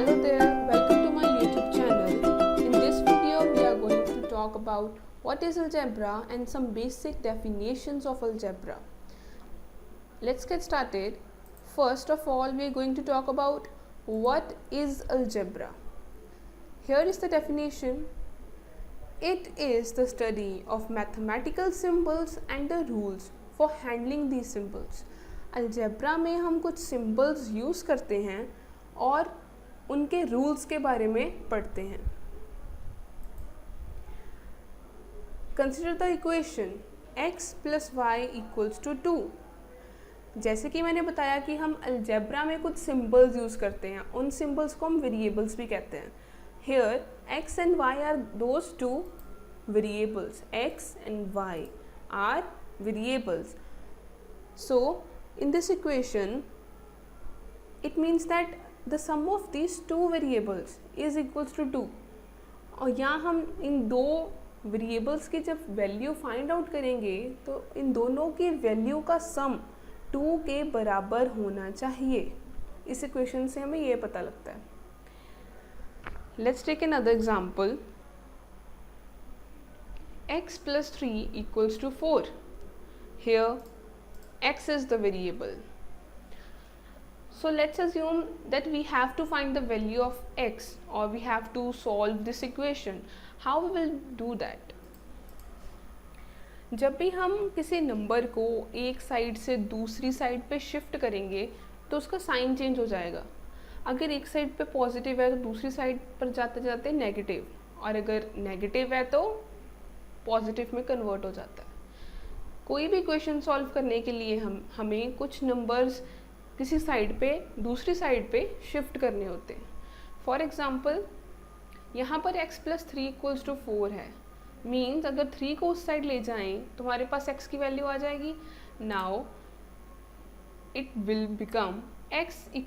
Hello there, welcome to my YouTube channel. In this video we are going to talk about what is algebra and some basic definitions of algebra. Let's get started. First of all, we are going to talk about what is algebra. Here is the definition. It is the study of mathematical symbols and the rules for handling these symbols. Algebra में हम कुछ symbols use करते हैं और उनके rules के बारे में पढ़ते हैं. Consider the equation x + y = 2. जैसे कि मैंने बताया कि हम अलजेब्रा में कुछ सिंबल्स यूज़ करते हैं, उन सिंबल्स को हम वेरिएबल्स भी कहते हैं. Here x and y are those two variables. X and y are variables. So in this equation it means that the sum of these two variables is equals to 2. और यहाँ हम इन दो variables की जब value find out करेंगे तो इन दोनों की वैल्यू का सम 2 के बराबर होना चाहिए. इस इक्वेशन से हमें ये पता लगता है. Let's take another example. x + 3 = 4. Here x is the variable. So let's assume that we have to find the value of x or we have to solve this equation. How we will do that? जब भी हम किसी number को एक side से दूसरी side पे shift करेंगे तो उसका साइन चेंज हो जाएगा. अगर एक साइड पे पॉजिटिव है तो दूसरी साइड पर जाते जाते नेगेटिव, और अगर नेगेटिव है तो पॉजिटिव में कन्वर्ट हो जाता है. कोई भी इक्वेशन सॉल्व करने के लिए हमें कुछ नंबर्स किसी साइड पे दूसरी साइड पे शिफ्ट करने होते हैं. फॉर एग्ज़ाम्पल यहाँ पर x + 3 = 4 है. मीन्स अगर 3 को उस साइड ले जाएं तो हमारे पास x की वैल्यू आ जाएगी. Now it will become x =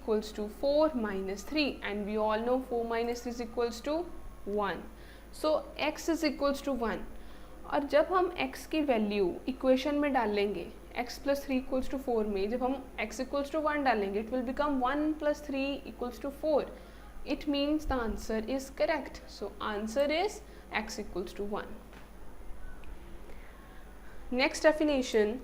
4 - 3 and we all know 4 - 3 = 1. So x = 1. और जब हम x की वैल्यू इक्वेशन में डालेंगे x + 3 = 4 में जब हम x = 1 डालेंगे it will become 1 + 3 = 4. It means the answer is correct. So answer is x = 1. Next definition,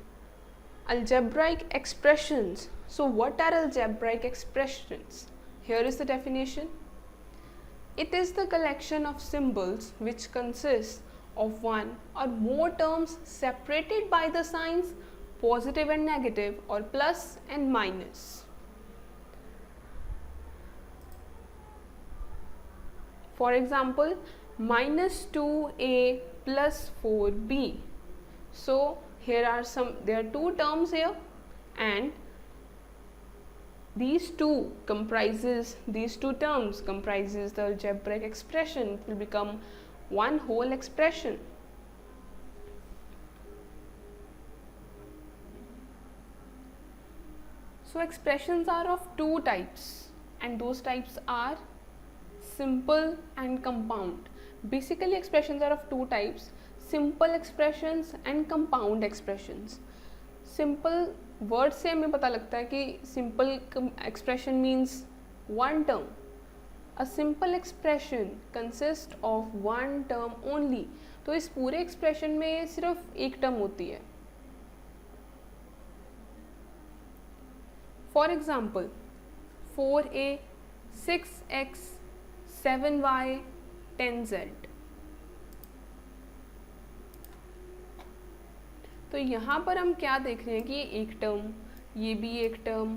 algebraic expressions. So what are algebraic expressions? Here is the definition. It is the collection of symbols which consists of one or more terms separated by the signs positive and negative or plus and minus. For example, -2a + 4b. So here are there are two terms here, and these two terms comprises the algebraic expression. It will become one whole expression. So expressions are of two types, and those types are simple and compound. Basically expressions are of two types: simple expressions and compound expressions. Simple word से हमें पता लगता है कि simple expression means one term. A simple expression consists of one term only. तो इस पूरे expression में सिर्फ एक term होती है. For example, 4a, 6x, 7y, 10z. तो यहाँ पर हम क्या देख रहे हैं कि ये एक टर्म, ये भी एक term,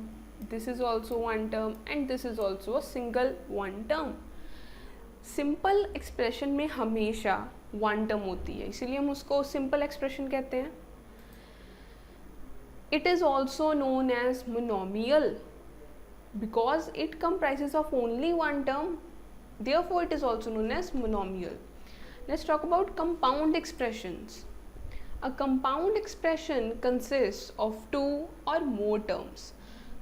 this is also one term and this is also a single one term. Simple expression में हमेशा वन टर्म होती है, इसीलिए हम उसको सिंपल एक्सप्रेशन कहते हैं. It is also known as monomial because it comprises of only one term, therefore it is also known as monomial. Let's talk about compound expressions. A compound expression consists of two or more terms.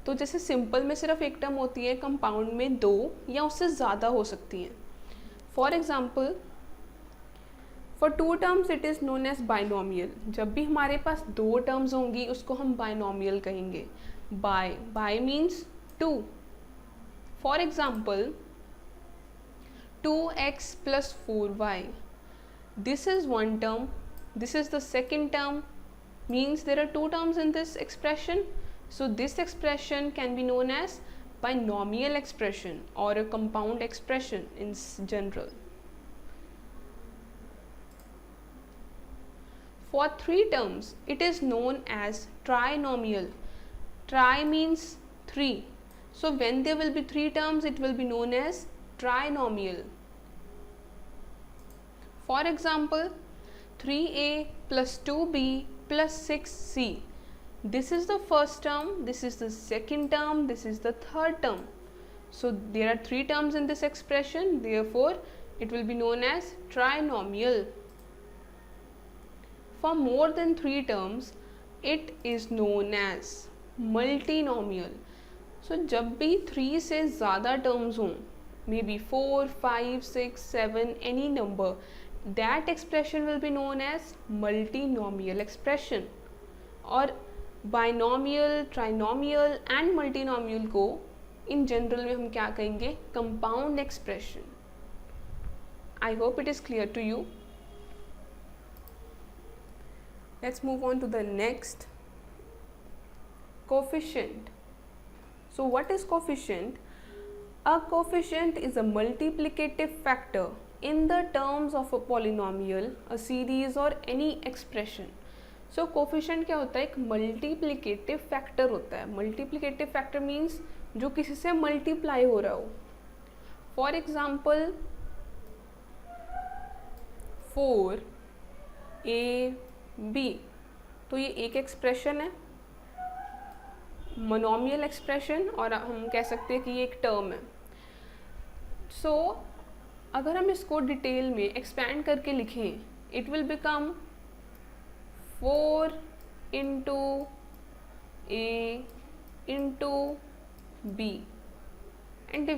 तो जैसे simple में सिर्फ एक term होती है, compound में दो या उससे ज़्यादा हो सकती हैं. For example, for two terms it is known as binomial. जब भी हमारे पास दो टर्म्स होंगी उसको हम बाइनोमियल कहेंगे. Bi means two. For example, 2x plus 4y. This is one term, this is the second term, means there are two terms in this expression. So this expression can be known as binomial expression or a compound expression in general. For three terms, it is known as trinomial. Tri means three. So when there will be three terms, it will be known as trinomial. For example, 3a plus 2b plus 6c. This is the first term, this is the second term, this is the third term. So there are three terms in this expression, therefore it will be known as trinomial. For more than three terms, it is known as multinomial. So जब भी 3 से ज़्यादा terms हों, maybe 4, 5, 6, 7, any number, that expression will be known as multinomial expression. और binomial, trinomial and multinomial को in general में हम क्या कहेंगे? Compound expression. I hope it is clear to you. Let's move on to the next. Coefficient. So what is coefficient? A coefficient is a multiplicative factor in the terms of a polynomial, a series or any expression. So coefficient क्या होता है? एक multiplicative factor होता है. Multiplicative factor means जो किसी से multiply हो रहा हो. For example, 4ab, तो ये एक एक्सप्रेशन है, मोनोमियल एक्सप्रेशन, और हम कह सकते हैं कि ये एक टर्म है. सो अगर हम इसको डिटेल में एक्सपैंड करके लिखें, it will become 4 into a into b. And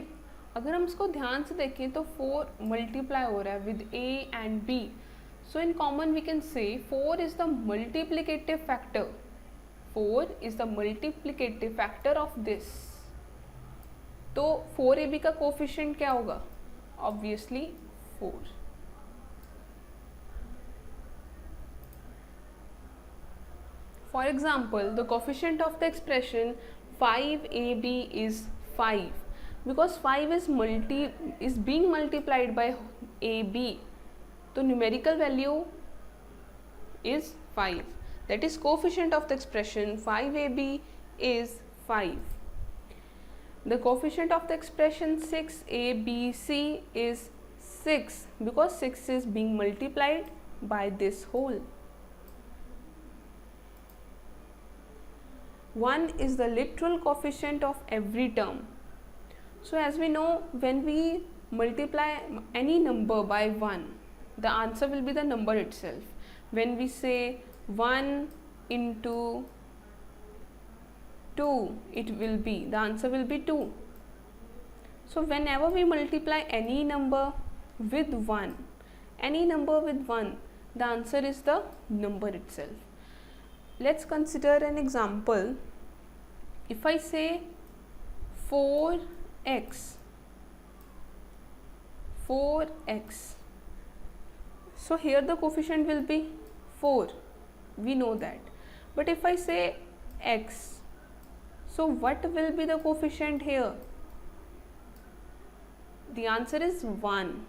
अगर हम इसको ध्यान से देखें तो 4 मल्टीप्लाई हो रहा है with a and b. So in common we can say 4 is the multiplicative factor. 4 is the multiplicative factor of this. तो 4ab का कोफिशिएंट क्या होगा? Obviously 4. For example, the coefficient of the expression 5ab is 5 because 5 is being multiplied by ab. So numerical value is 5. That is coefficient of the expression 5ab is 5. The coefficient of the expression 6abc is 6 because 6 is being multiplied by this whole. 1 is the literal coefficient of every term. So as we know, when we multiply any number by 1, the answer will be the number itself. When we say 1 into 2, the answer will be 2. So whenever we multiply any number with 1, the answer is the number itself. Let's consider an example. If I say 4x, so here the coefficient will be 4, we know that. But if I say x, so what will be the coefficient here? The answer is 1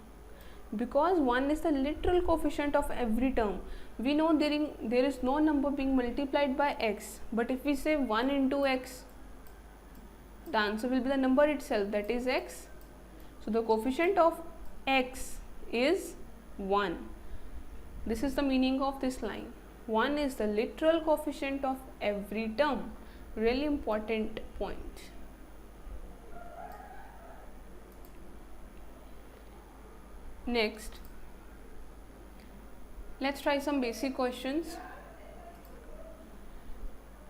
because 1 is the literal coefficient of every term. We know there is no number being multiplied by x, but if we say 1 into x, the answer will be the number itself, that is x. So the coefficient of x is 1. This is the meaning of this line. 1 is the literal coefficient of every term. Really important point. Next, let's try some basic questions.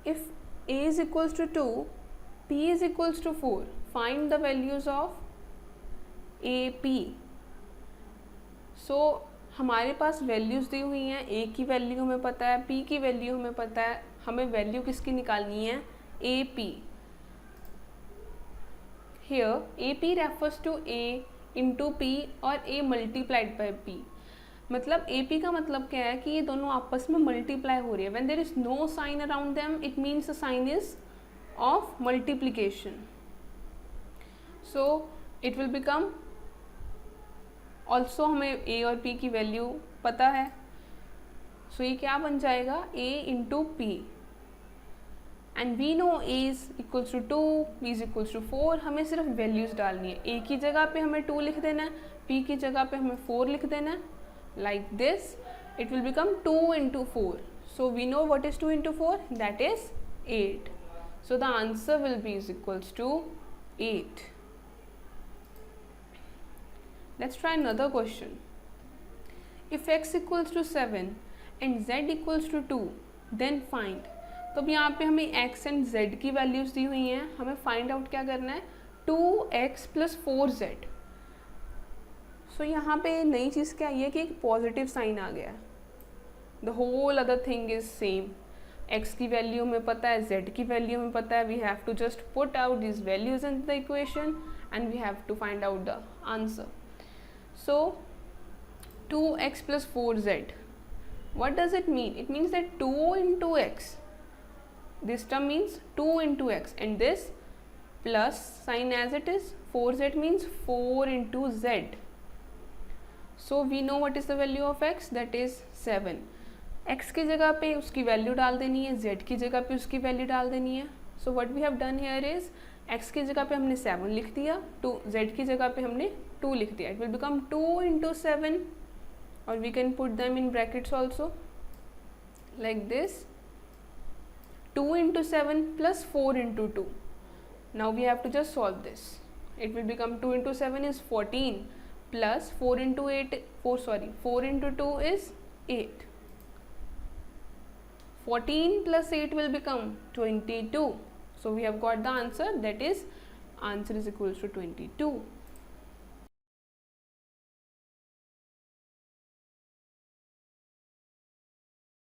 If a is equals to 2, p is equals to 4, find the values of a, p. So हमारे पास values दी हुई हैं, a की value हमें पता है, p की value हमें पता है, हमें वैल्यू किसकी निकालनी है? AP. Here AP refers to a into P और ए मल्टीप्लाइड बाई पी। मतलब ए पी का मतलब क्या है कि ये दोनों आपस में मल्टीप्लाई हो रही है। When there is no sign around them it means the sign is of multiplication. So it will become, also हमें ए और पी की वैल्यू पता है, सो ये क्या बन जाएगा A into P, and we know A is equals to 2, B is equals to 4। हमें सिर्फ वैल्यूज डालनी है, ए की जगह पे हमें 2 लिख देना है, पी की जगह पे हमें 4 लिख देना है। Like this it will become 2 into 4। So we know what is 2 into 4, that is 8। So the answer will be is equals to 8। Let's try another question. If x equals to 7 and z equals to 2, then find. तो अब यहाँ पे हमें x and z की values दी हुई हैं, हमें find out क्या करना है 2x plus 4z। सो यहाँ पे नई चीज़ क्या आई है कि एक पॉजिटिव साइन आ गया है। The whole other thing is same, x की वैल्यू हमें पता है, z की वैल्यू हमें पता है, we have to just put out this values in the equation and we have to find out the answer. So 2x plus 4z, what does it mean? It means that 2 into x, this term means 2 into x, and this plus sign as it is, 4z means 4 into z. So we know what is the value of x, that is 7. x की जगह पे उसकी value डाल देनी है, z की जगह पे उसकी वैल्यू डाल देनी है। So what we have done here is x की जगह पे हमने 7 लिख दिया, z की जगह पे हमने 2 लिख दिया। इट विल बिकम 2 into 7, और we can put them in brackets also like this, 2 into 7 plus 4 into 2. Now we have to just solve this. It will become 2 into 7 is 14 plus 4 into 4 into 2 is 8. 14 plus 8 will become 22. So we have got the answer, that is answer is equals to 22.